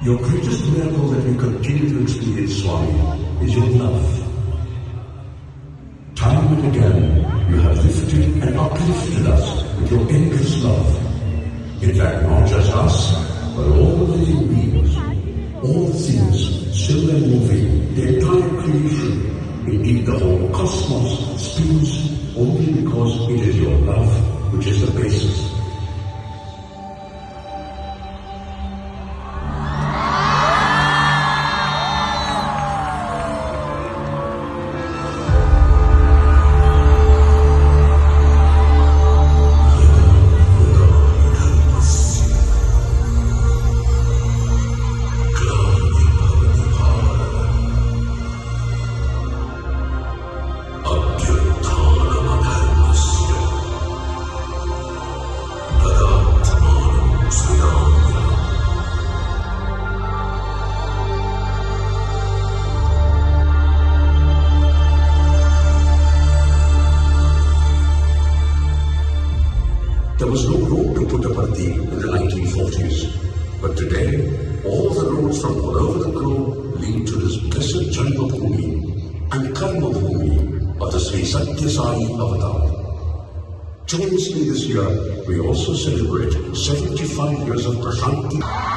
Your greatest miracle that we continue to experience, Swami, is your love. Time and again, you have lifted and uplifted us with your endless love. In fact, not just us, but all the living beings, all things, still and moving, the entire creation, indeed the whole cosmos, spins only because it is your love which is the basis. There was no road to Puttaparthi in the 1940s, but today all the roads from all over the globe lead to this blessed Janmabhoomi and Karmabhoomi of the Sri Satya Sai Avatar. Joyously this year, we also celebrate 75 years of Prashanti.